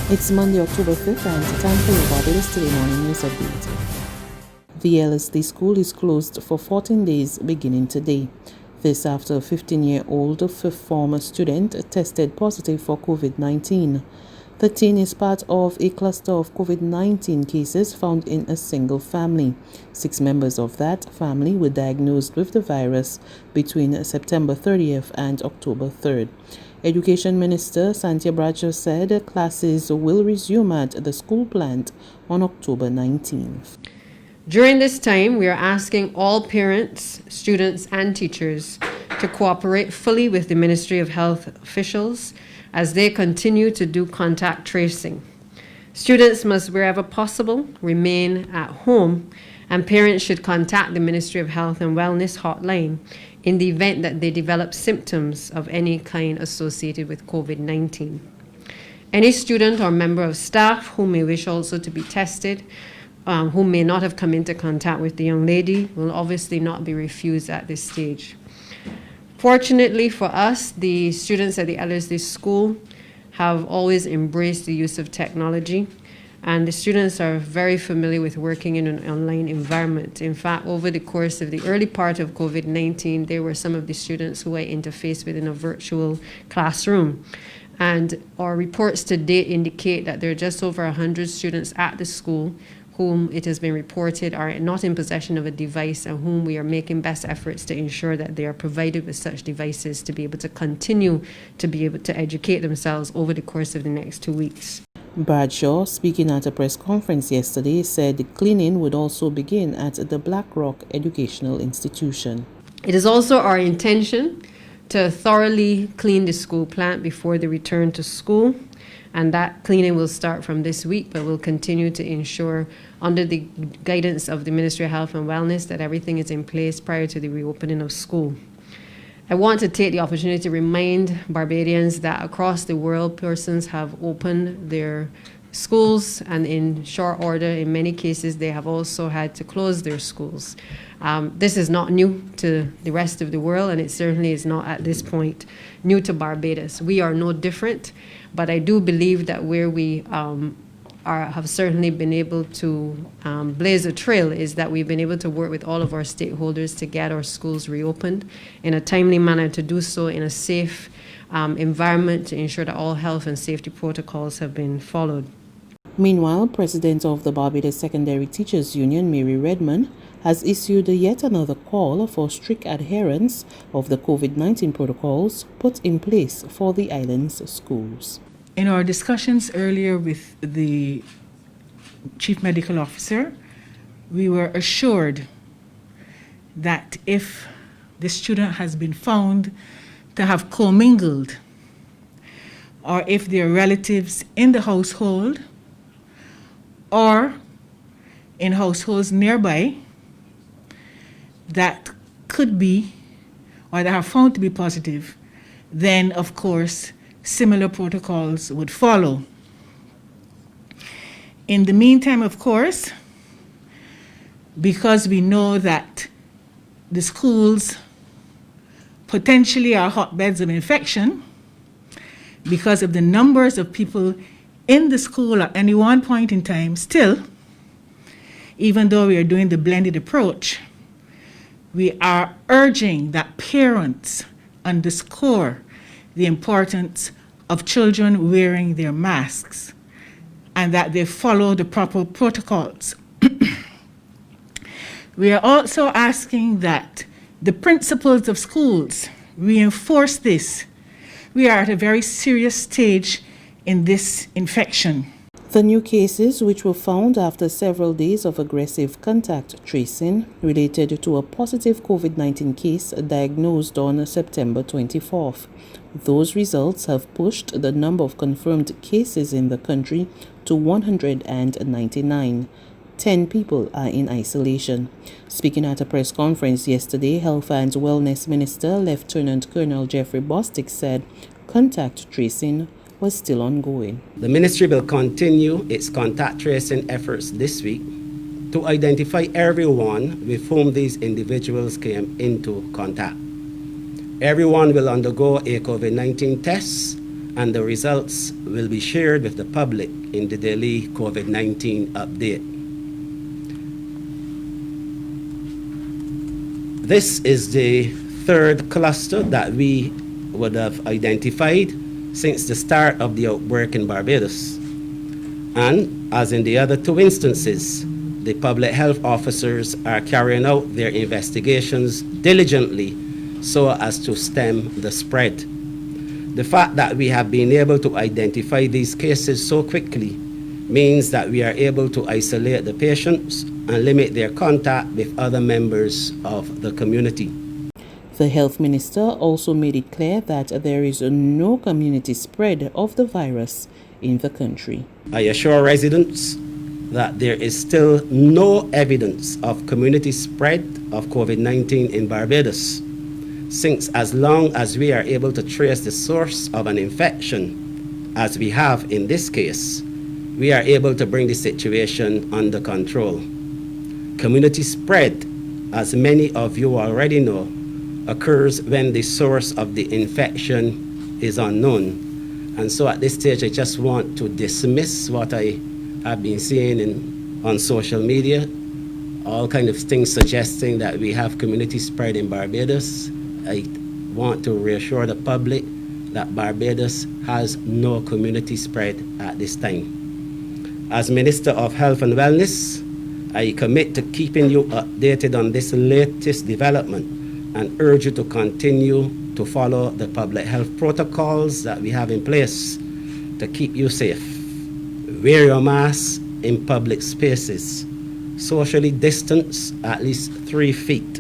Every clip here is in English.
It's Monday, October 5th, and it's time for your Barbados Today Morning News Update. The Ellerslie School is closed for 14 days beginning today. This after a 15-year-old fifth form student tested positive for COVID-19. The teen is part of a cluster of COVID-19 cases found in a single family. 6 members of that family were diagnosed with the virus between September 30th and October 3rd. Education Minister Santia Bradshaw said classes will resume at the school plant on October 19th. During this time, we are asking all parents, students, and teachers to cooperate fully with the Ministry of Health officials as they continue to do contact tracing. Students must, wherever possible, remain at home, and parents should contact the Ministry of Health and Wellness hotline in the event that they develop symptoms of any kind associated with COVID-19. Any student or member of staff who may wish also to be tested, who may not have come into contact with the young lady, will obviously not be refused at this stage. Fortunately for us, the students at the Ellerslie School have always embraced the use of technology, and the students are very familiar with working in an online environment. In fact, over the course of the early part of COVID-19, there were some of the students who I interfaced with in a virtual classroom. And our reports to date indicate that there are just over 100 students at the school whom it has been reported are not in possession of a device and whom we are making best efforts to ensure that they are provided with such devices to be able to continue to be able to educate themselves over the course of the next 2 weeks. Bradshaw, speaking at a press conference yesterday, said the cleaning would also begin at the Black Rock Educational Institution. It is also our intention to thoroughly clean the school plant before the return to school, and that cleaning will start from this week, but we'll continue to ensure, under the guidance of the Ministry of Health and Wellness, that everything is in place prior to the reopening of school. I want to take the opportunity to remind Barbadians that across the world, persons have opened their schools, and in short order, in many cases, they have also had to close their schools. This is not new to the rest of the world, and it certainly is not at this point new to Barbados. We are no different, but I do believe that where we have certainly been able to blaze a trail is that we've been able to work with all of our stakeholders to get our schools reopened in a timely manner, to do so in a safe environment, to ensure that all health and safety protocols have been followed. Meanwhile, President of the Barbados Secondary Teachers Union, Mary Redmond, has issued yet another call for strict adherence of the COVID-19 protocols put in place for the island's schools. In our discussions earlier with the Chief Medical Officer, we were assured that if the student has been found to have commingled, or if their relatives in the household or in households nearby that could be or that are found to be positive, then of course similar protocols would follow. In the meantime, of course, because we know that the schools potentially are hotbeds of infection because of the numbers of people in the school at any one point in time, still, even though we are doing the blended approach, we are urging that parents underscore the importance of children wearing their masks and that they follow the proper protocols. We are also asking that the principals of schools reinforce this. We are at a very serious stage in this infection. The new cases, which were found after several days of aggressive contact tracing, related to a positive COVID-19 case diagnosed on September 24th. Those results have pushed the number of confirmed cases in the country to 199. 10 people are in isolation. Speaking at a press conference yesterday, Health and Wellness Minister Lieutenant Colonel Jeffrey Bostic said contact tracing was still ongoing. The ministry will continue its contact tracing efforts this week to identify everyone with whom these individuals came into contact. Everyone will undergo a COVID-19 test and the results will be shared with the public in the daily COVID-19 update. This is the third cluster that we would have identified since the start of the outbreak in Barbados. And as in the other two instances, the public health officers are carrying out their investigations diligently so as to stem the spread. The fact that we have been able to identify these cases so quickly means that we are able to isolate the patients and limit their contact with other members of the community. The health minister also made it clear that there is no community spread of the virus in the country. I assure residents that there is still no evidence of community spread of COVID-19 in Barbados, since as long as we are able to trace the source of an infection, as we have in this case, we are able to bring the situation under control. Community spread, as many of you already know, occurs when the source of the infection is unknown. And so at this stage, I just want to dismiss what I have been seeing on social media, all kind of things suggesting that we have community spread in Barbados. I want to reassure the public that Barbados has no community spread at this time. As Minister of Health and Wellness, I commit to keeping you updated on this latest development and urge you to continue to follow the public health protocols that we have in place to keep you safe. Wear your mask in public spaces, socially distance at least 3 feet,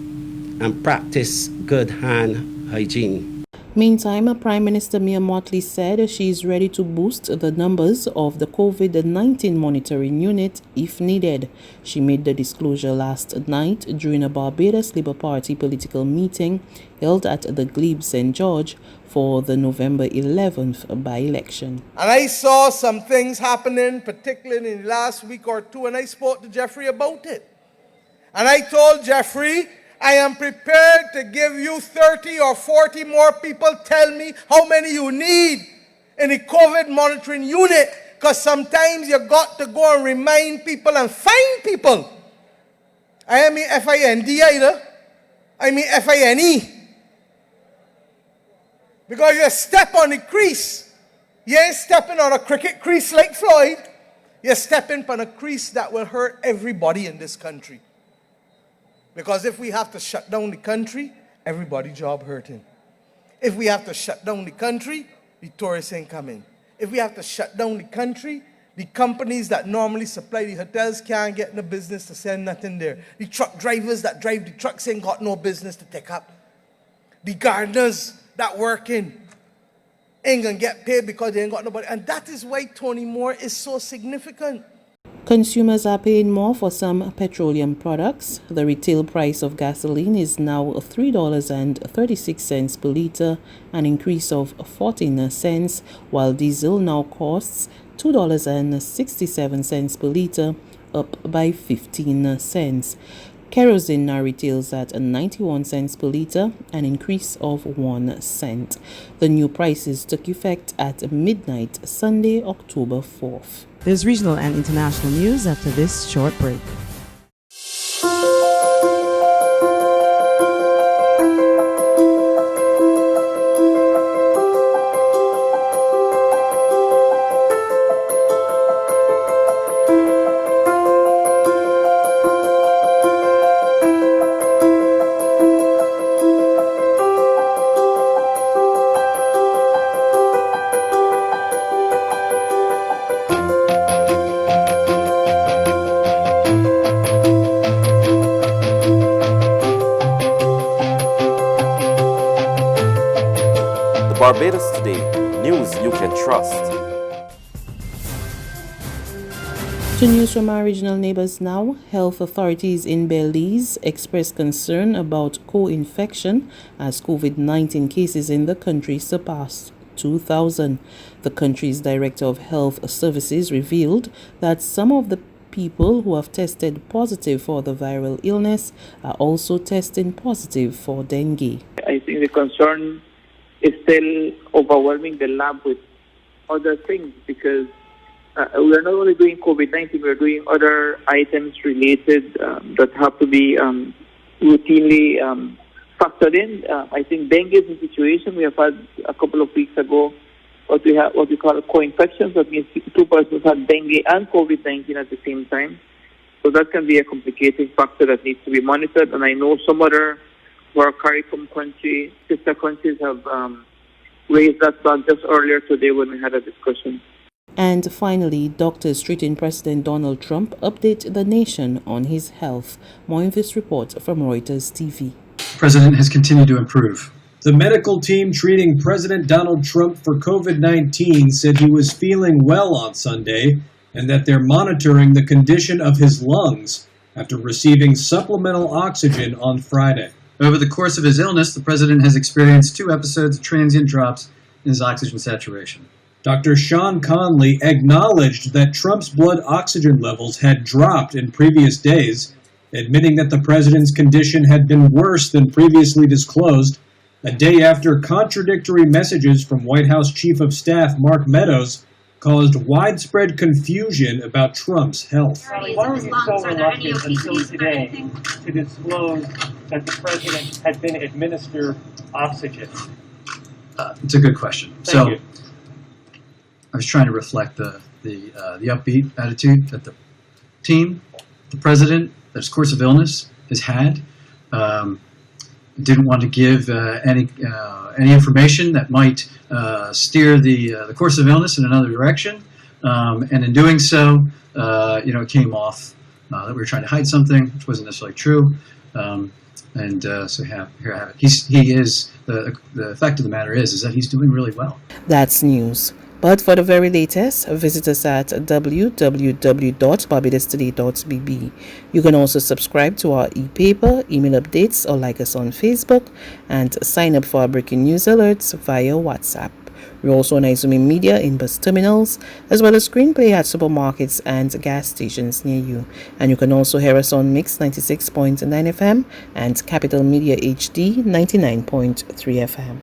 and practice good hand hygiene. Meantime, Prime Minister Mia Mottley said she is ready to boost the numbers of the COVID-19 monitoring unit if needed. She made the disclosure last night during a Barbados Labour Party political meeting held at the Glebe St. George for the November 11th by-election. And I saw some things happening, particularly in the last week or two, and I spoke to Jeffrey about it. And I told Jeffrey, I am prepared to give you 30 or 40 more people. Tell me how many you need in the COVID monitoring unit, because sometimes you got to go and remind people and find people. I mean F-I-N-D either. I mean F-I-N-E. Because you step on the crease. You ain't stepping on a cricket crease like Floyd. You're stepping on a crease that will hurt everybody in this country. Because if we have to shut down the country, everybody's job hurting. If we have to shut down the country, the tourists ain't coming. If we have to shut down the country, the companies that normally supply the hotels can't get in the business to send nothing there. The truck drivers that drive the trucks ain't got no business to take up. The gardeners that working ain't gonna get paid because they ain't got nobody. And that is why Tony Moore is so significant. Consumers are paying more for some petroleum products. The retail price of gasoline is now $3.36 per litre, an increase of 14 cents, while diesel now costs $2.67 per litre, up by 15 cents. Kerosene now retails at 91 cents per litre, an increase of 1 cent. The new prices took effect at midnight, Sunday, October 4th. There's regional and international news after this short break. Barbados Today, news you can trust. To news from our regional neighbors now. Health authorities in Belize express concern about co-infection as COVID-19 cases in the country surpassed 2,000. The country's Director of Health Services revealed that some of the people who have tested positive for the viral illness are also testing positive for dengue. I think the concern is still overwhelming the lab with other things, because we're not only doing COVID-19, we're doing other items related that have to be routinely factored in. I think dengue is a situation we have had a couple of weeks ago. What we call a co-infection. That means two persons had dengue and COVID-19 at the same time. So that can be a complicating factor that needs to be monitored. And I know some other of our CARICOM country, sister countries have raised that flag just earlier today when we had a discussion. And finally, doctors treating President Donald Trump update the nation on his health. More in this report from Reuters TV. The president has continued to improve. The medical team treating President Donald Trump for COVID-19 said he was feeling well on Sunday and that they're monitoring the condition of his lungs after receiving supplemental oxygen on Friday. Over the course of his illness, the president has experienced 2 episodes of transient drops in his oxygen saturation. Dr. Sean Conley acknowledged that Trump's blood oxygen levels had dropped in previous days, admitting that the president's condition had been worse than previously disclosed, a day after contradictory messages from White House Chief of Staff Mark Meadows caused widespread confusion about Trump's health. Why were you so reluctant until today to disclose that the president had been administered oxygen? It's a good question. Thank you. I was trying to reflect the upbeat attitude that the team, the president, that his course of illness has had. Didn't want to give any information that might steer the course of illness in another direction, and in doing so, it came off that we were trying to hide something, which wasn't necessarily true. So here I have it. He is the fact of the matter is that he's doing really well. That's news. But for the very latest, visit us at www.barbadostoday.bb. You can also subscribe to our e-paper, email updates, or like us on Facebook, and sign up for our breaking news alerts via WhatsApp. We're also on Izumi Media in bus terminals, as well as screenplay at supermarkets and gas stations near you. And you can also hear us on Mix 96.9 FM and Capital Media HD 99.3 FM.